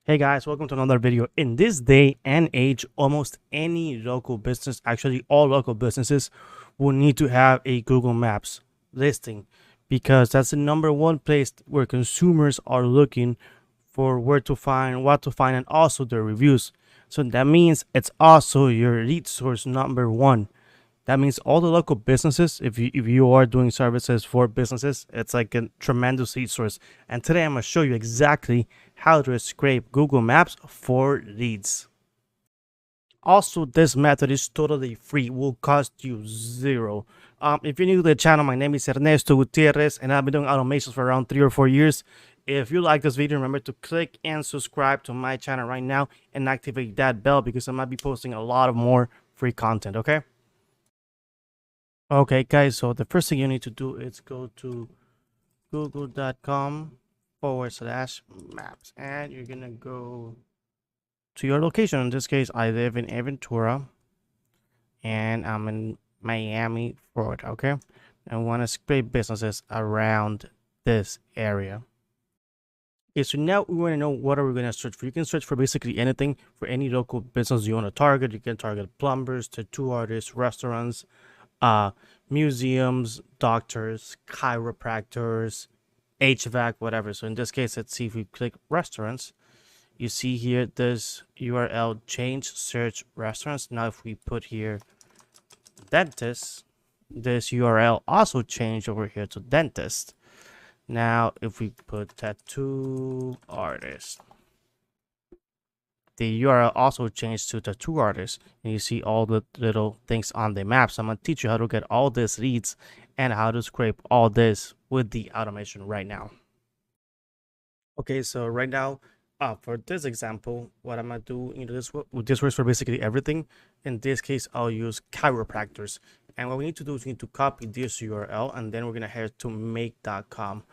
Hey guys, welcome to another video. In this day and age, almost any local business, actually all local businesses, will need to have a Google Maps listing because that's the number one place where consumers are looking for where to find, what to find, and also their reviews. So that means it's also your lead source number one. That means all the local businesses, if you are doing services for businesses, it's like a tremendous lead source. And today I'm gonna show you exactly how to scrape Google Maps for leads. Also, this method is totally free, will cost you zero. If you're new to the channel, my name is Ernesto Gutierrez, and I've been doing automations for around 3 or 4 years. If you like this video, remember to click and subscribe to my channel right now and activate that bell because I might be posting a lot of more free content, okay? Okay, guys, so the first thing you need to do is go to google.com/maps, and you're gonna go to your location. In this case, I live in Aventura and I'm in Miami, Florida. Okay, I want to scrape businesses around this area. Okay, so now we want to know what are we going to search for. You can search for basically anything for any local business you want to target. You can target plumbers, tattoo artists, restaurants, museums, doctors, chiropractors, HVAC, whatever. So in this case, let's see if we click restaurants. You see here this URL change search restaurants. Now if we put here dentist, this URL also changed over here to dentist. Now if we put tattoo artist, the URL also changed to tattoo artist, and you see all the little things on the map. So I'm going to teach you how to get all these leads and how to scrape all this with the automation right now. Okay, so right now, for this example, what I'm going to do, this works for basically everything. In this case, I'll use chiropractors. And what we need to do is we need to copy this URL, and then we're going to head to make.com.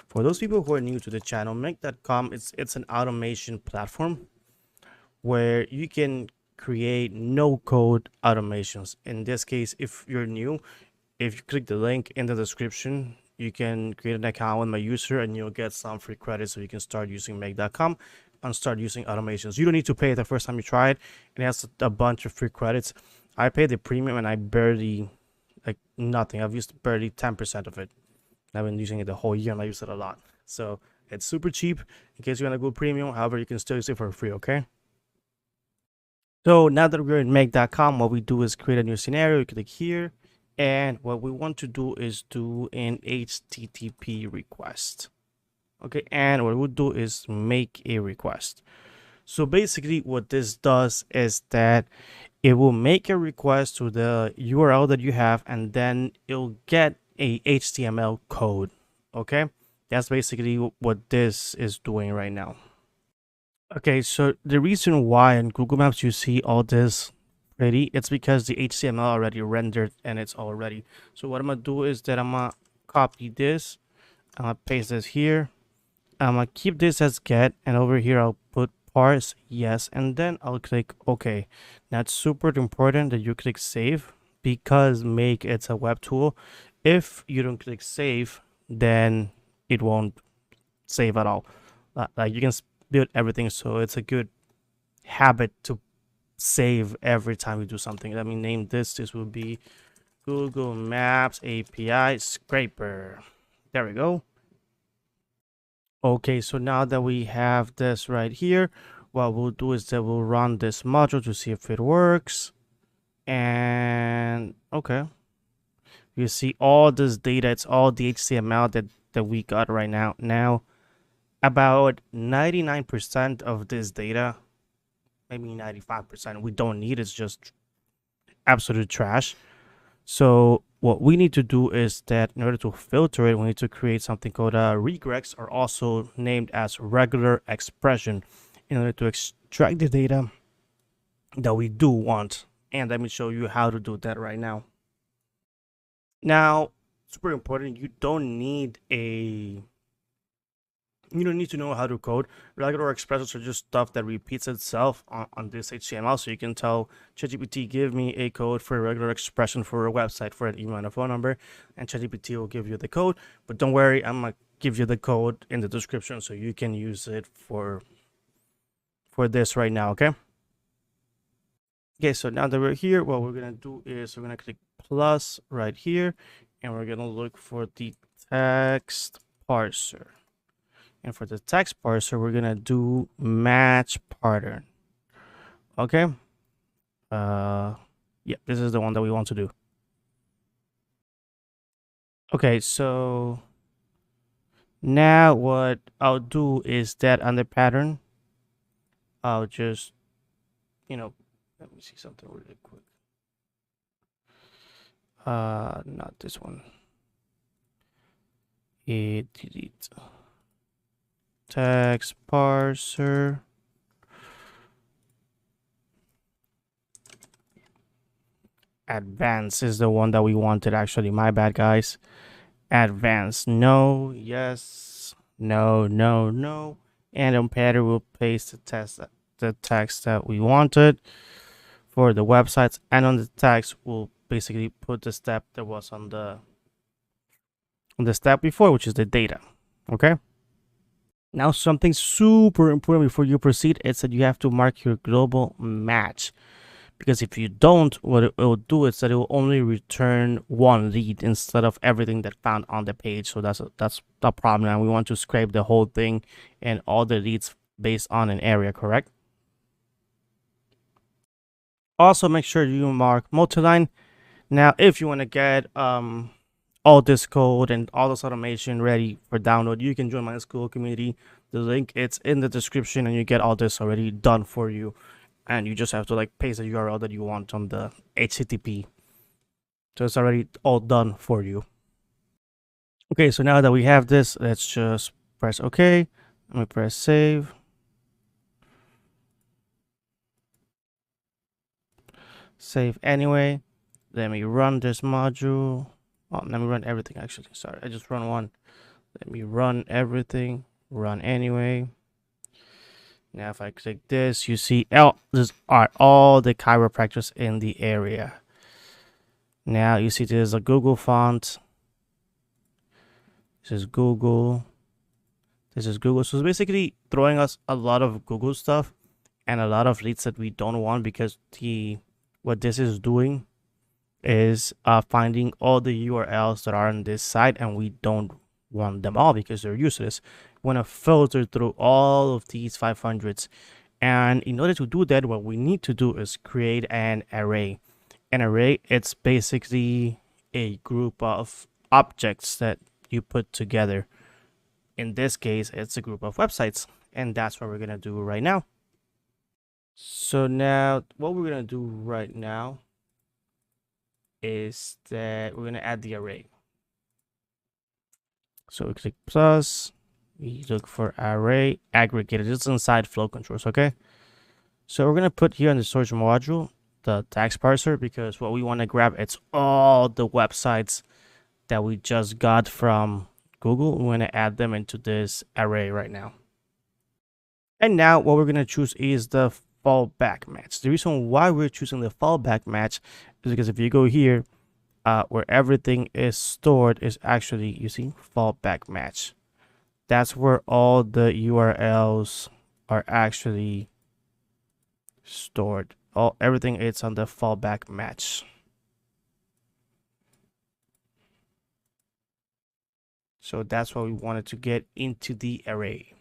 For those people who are new to the channel, make.com, it's an automation platform where you can create no-code automations. In this case, if you're new, if you click the link in the description, you can create an account with my user and you'll get some free credits so you can start using make.com and start using automations. You don't need to pay it the first time you try it. It has a bunch of free credits. I paid the premium and I barely, like nothing. I've used barely 10% of it. I've been using it the whole year and I use it a lot. So it's super cheap in case you want to go premium. However, you can still use it for free, okay? So now that we're in make.com, what we do is create a new scenario. You click here, and what we want to do is do an HTTP request. Okay, and what we'll do is make a request. So basically what this does is that it will make a request to the URL that you have, and then it'll get a HTML code. Okay, that's basically what this is doing right now. Okay, so the reason why in Google Maps you see all this pretty, it's because the HTML already rendered and it's all ready. So what I'm gonna do is that I'm gonna copy this, I'm gonna paste this here, I'm gonna keep this as get, and over here I'll put parse yes, and then I'll click OK. Now it's super important that you click save because make it's a web tool. If you don't click save, then it won't save at all. Like you can build everything, so it's a good habit to save every time you do something. Let me name this will be Google Maps API Scraper. There we go. Okay, so now that we have this right here, what we'll do is that we'll run this module to see if it works. And okay, you see all this data, it's all the HTML that we got right now. About 99% of this data, maybe 95%, we don't need. It's just absolute trash. So what we need to do is that in order to filter it, we need to create something called regex, or also named as regular expression, in order to extract the data that we do want. And let me show you how to do that right now. Now, super important, you don't need to know how to code. Regular expressions are just stuff that repeats itself on this HTML. So you can tell ChatGPT, give me a code for a regular expression for a website, for an email and a phone number, and ChatGPT will give you the code. But don't worry, I'm gonna give you the code in the description so you can use it for for this right now, okay? Okay, so now that we're here, what we're gonna do is we're gonna click plus right here, and we're gonna look for the text parser. And for the text parser, we're gonna do match pattern. Okay. Yeah, this is the one that we want to do. Okay, so now what I'll do is that under pattern, I'll just, let me see something really quick. Not this one. Delete text parser. Advanced is the one that we wanted, actually. My bad, guys. Advanced. No, yes, no, no, no. And on pattern, we'll paste the text that we wanted for the websites, and on the text, we'll basically put the step that was on the step before, which is the data. Okay. Now, something super important before you proceed is that you have to mark your global match. Because if you don't, what it will do is that it will only return one lead instead of everything that found on the page. So that's the problem. And we want to scrape the whole thing and all the leads based on an area, correct? Also, make sure you mark multi-line. Now, if you want to get all this code and all this automation ready for download, you can join my school community. The link it's in the description, and you get all this already done for you. And you just have to like paste the URL that you want on the HTTP. So it's already all done for you. Okay, so now that we have this, let's just press OK. Let me press save. Save anyway. Let me run this module. Oh, let me run everything actually. Sorry, I just run one. Let me run everything. Run anyway. Now if I click this, you see these are all the chiropractors in the area. Now you see there's a Google font. This is Google. This is Google. So it's basically throwing us a lot of Google stuff and a lot of leads that we don't want, because what this is doing is finding all the URLs that are on this site, and we don't want them all because they're useless. We want to filter through all of these 500s, and in order to do that, what we need to do is create an array. An array, it's basically a group of objects that you put together. In this case, it's a group of websites, and that's what we're gonna do right now. So now what we're gonna do right now is that we're gonna add the array. So we click plus, we look for array aggregated. It's inside flow controls, okay? So we're gonna put here in the storage module the text parser, because what we want to grab, it's all the websites that we just got from Google. We want to add them into this array right now. And now what we're going to choose is the fallback match. The reason why we're choosing the fallback match is because if you go here, where everything is stored is actually using fallback match. That's where all the URLs are actually stored. Everything is on the fallback match. So that's what we wanted to get into the array.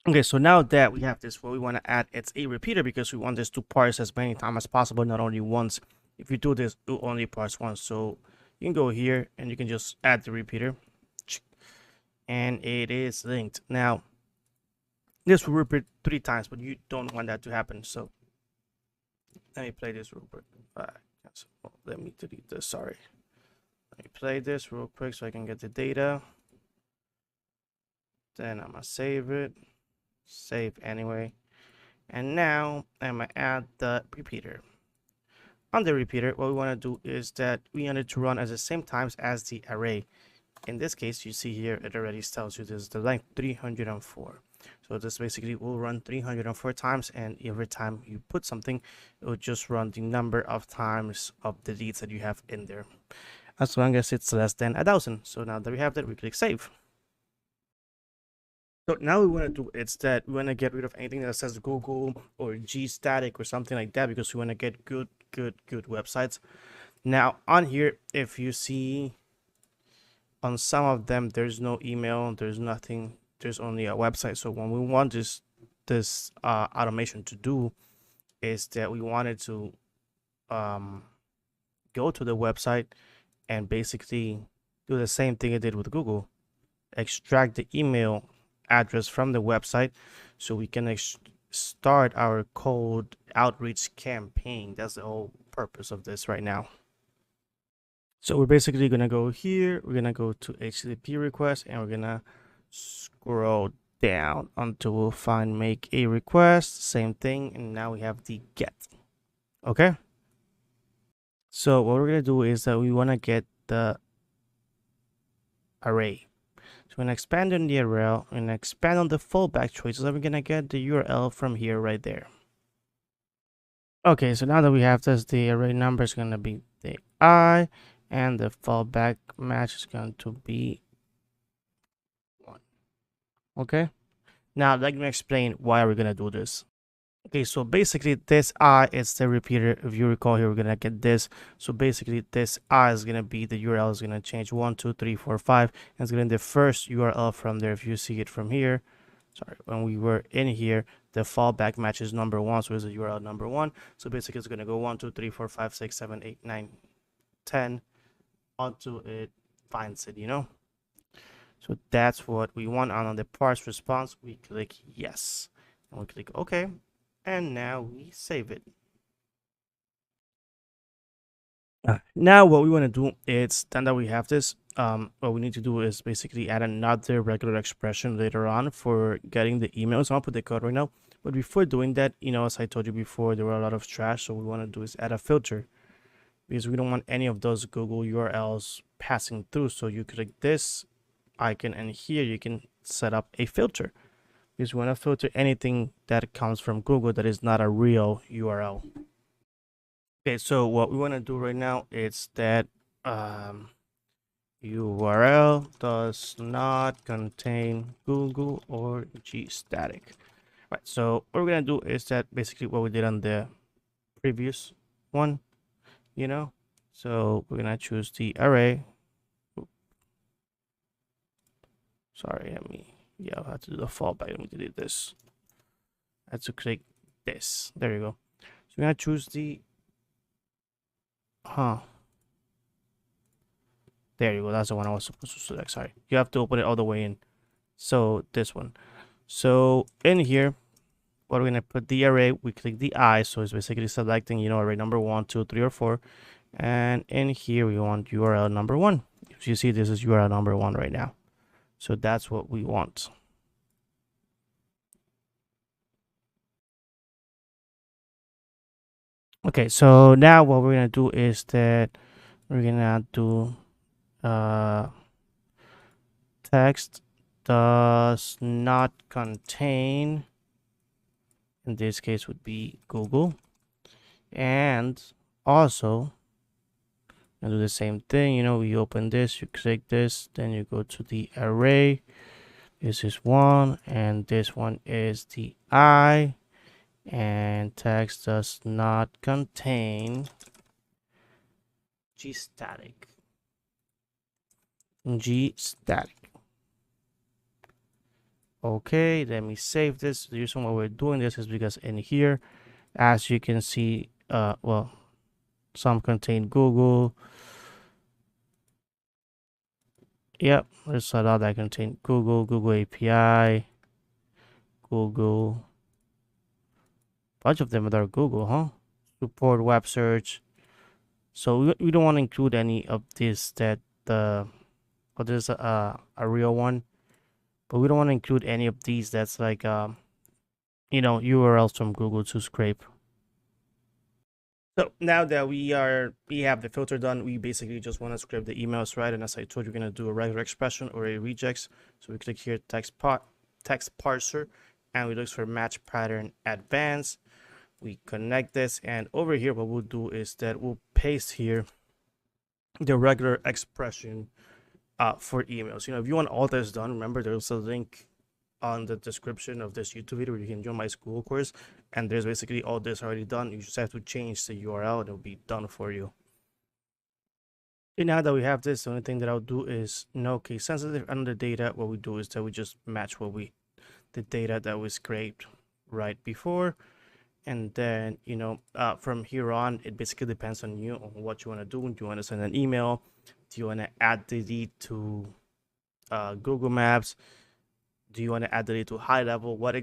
Okay, so now that we have this, what we want to add, it's a repeater, because we want this to parse as many times as possible, not only once. If you do this, it will only parse once. So you can go here and you can just add the repeater, and it is linked. Now this will repeat 3 times, but you don't want that to happen. So let me play this real quick. Let me delete this. Sorry. Let me play this real quick so I can get the data. Then I'm gonna save it. Save anyway. And now I'm gonna add the repeater. On the repeater, what we want to do is that we want it to run at the same times as the array. In this case, you see here, it already tells you this is the length 304. So this basically will run 304 times, and every time you put something, it will just run the number of times of the leads that you have in there, as long as it's less than 1,000. So now that we have that, we click save. So now we want to do is that we want to get rid of anything that says Google or G static or something like that, because we want to get good websites. Now on here, if you see on some of them, there's no email, there's nothing, there's only a website. So when we want this automation to do is that we wanted to go to the website and basically do the same thing I did with Google, extract the email address from the website so we can start our cold outreach campaign. That's the whole purpose of this right now. So we're basically gonna go here, we're gonna go to HTTP request, and we're gonna scroll down until we'll find make a request, same thing, and now we have the get. Okay, so what we're gonna do is that we want to get the array. So we're gonna expand on the URL, we're gonna expand on the fallback choices, and we're gonna get the URL from here right there. Okay, so now that we have this, the array number is gonna be the I, and the fallback match is going to be 1. Okay, now let me explain why we're gonna do this. Okay, so basically this I is the repeater. If you recall here, we're gonna get this. So basically this I is gonna be the URL is gonna change 1, 2, 3, 4, 5, and it's gonna be the first URL from there. If you see it from here, sorry, when we were in here, the fallback match is number 1, so it's a URL number 1. So basically it's gonna go 1, 2, 3, 4, 5, 6, 7, 8, 9, 10 until it finds it, you know. So that's what we want. On the parse response, we click yes, and we click OK. And now we save it. Now what we want to do is, then that we have this, what we need to do is basically add another regular expression later on for getting the emails. I'll put the code right now. But before doing that, you know, as I told you before, there were a lot of trash. So what we want to do is add a filter, because we don't want any of those Google URLs passing through. So you click this icon, and here you can set up a filter, because we want to filter anything that comes from Google that is not a real URL. Okay, so what we want to do right now is that URL does not contain Google or gstatic. Right, so what we're gonna do is that basically what we did on the previous one, you know. So we're gonna choose the array. Sorry, I'll have to do the fallback. Let me delete this. I had to click this. There you go. So we're gonna choose the there you go. That's the one I was supposed to select. Sorry. You have to open it all the way in. So this one. So in here, what we're gonna put the array, we click the I, so it's basically selecting, you know, array number 1, 2, 3, or 4. And in here we want URL number 1. If you see, this is URL number 1 right now. So that's what we want. Okay, so now what we're gonna do is that we're gonna do text does not contain, in this case would be Google, and also I do the same thing, you know, we open this, you click this, then you go to the array. This is 1, and this one is the I, and text does not contain gstatic. Okay, let me save this. The reason why we're doing this is because in here, as you can see, well, some contain Google. Yep, there's a lot that contain Google API, Google. Bunch of them are Google, huh? Support web search. So we don't want to include any of this that there's a real one, but we don't want to include any of these that's like you know, URLs from Google to scrape. So now that we have the filter done, we basically just want to scrape the emails, right? And as I told you, we're gonna do a regular expression or a regex. So we click here text parser, and we look for match pattern advanced. We connect this, and over here what we'll do is that we'll paste here the regular expression for emails. You know, if you want all this done, remember there's a link on the description of this YouTube video where you can join my school course, and there's basically all this already done. You just have to change the URL and it'll be done for you. And now that we have this, the only thing that I'll do is no case sensitive under data. What we do is that we just match the data that was scraped right before, and then from here on it basically depends on you on what you want to do. Do you want to send an email? Do you want to add the lead to Google Maps? Do you want to add the lead to high level? What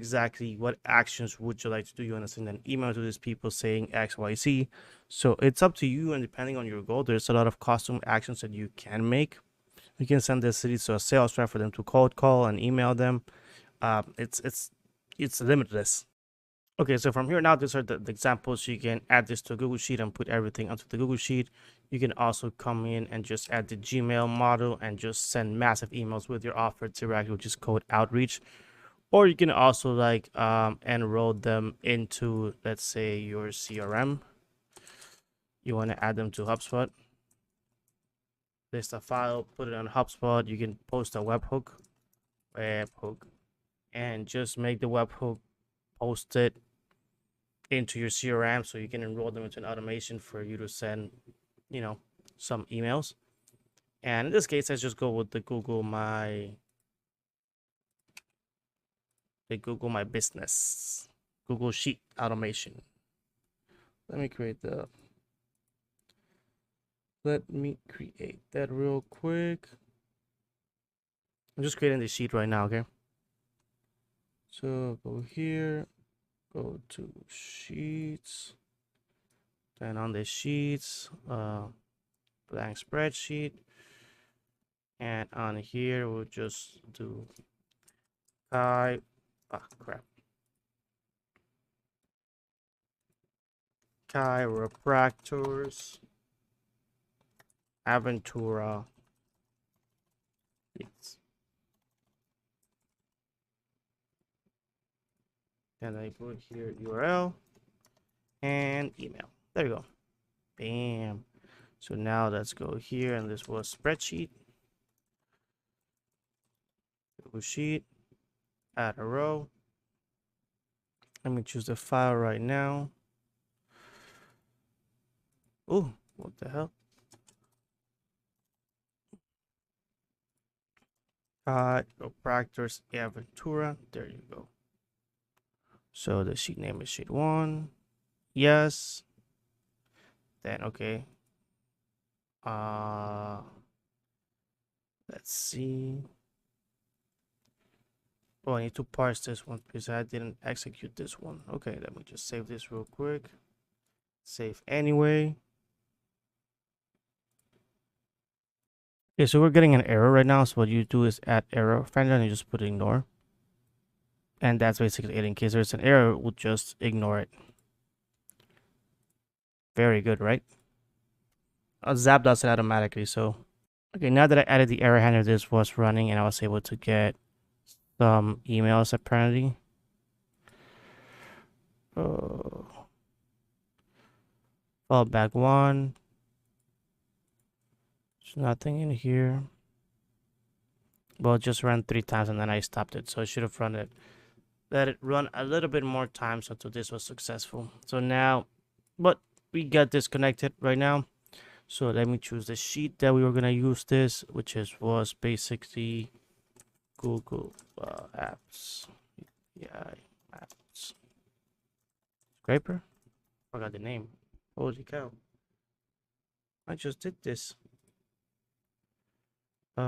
actions would you like to do? You want to send an email to these people saying XYZ? So it's up to you, and depending on your goal, there's a lot of custom actions that you can make. You can send this lead to a sales rep for them to cold call and email them. It's limitless. Okay, so from here now, these are the examples. You can add this to a Google Sheet and put everything onto the Google Sheet. You can also come in and just add the Gmail model and just send massive emails with your offer directly, which is called outreach. Or you can also like enroll them into, let's say, your CRM. You want to add them to HubSpot. List a file, put it on HubSpot. You can post a webhook, and just make the webhook, post it into your CRM so you can enroll them into an automation for you to send, some emails. And in this case, let's just go with the Google My Business, Google Sheet automation. Let me create that real quick. I'm just creating the sheet right now, okay? So go here, go to sheets, then on the sheets, blank spreadsheet, and on here we'll just do chiropractors Aventura leads. And I put here URL and email. There you go. Bam. So now let's go here, and this was spreadsheet. Google Sheet. Add a row. Let me choose the file right now. Oh, what the hell? Chiropractors Aventura. There you go. So the sheet name is sheet 1. Yes. Then okay. Let's see. Oh, I need to parse this one because I didn't execute this one. Okay, let me just save this real quick. Save anyway. Okay, so we're getting an error right now. So what you do is add error finder and you just put ignore. And that's basically it. In case there's an error, we'll just ignore it. Very good, right? Zap does it automatically. So, okay, now that I added the error handler, this was running and I was able to get some emails apparently. Fallback 1. There's nothing in here. Well, it just ran 3 times and then I stopped it. So I should have let it run a little bit more times until this was successful. So now, but we got disconnected right now. So let me choose the sheet that we were gonna use this, which was basically Google Apps. Yeah, Apps. Scraper? Forgot the name. Holy cow. I just did this. Give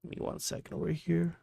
me 1 second over here.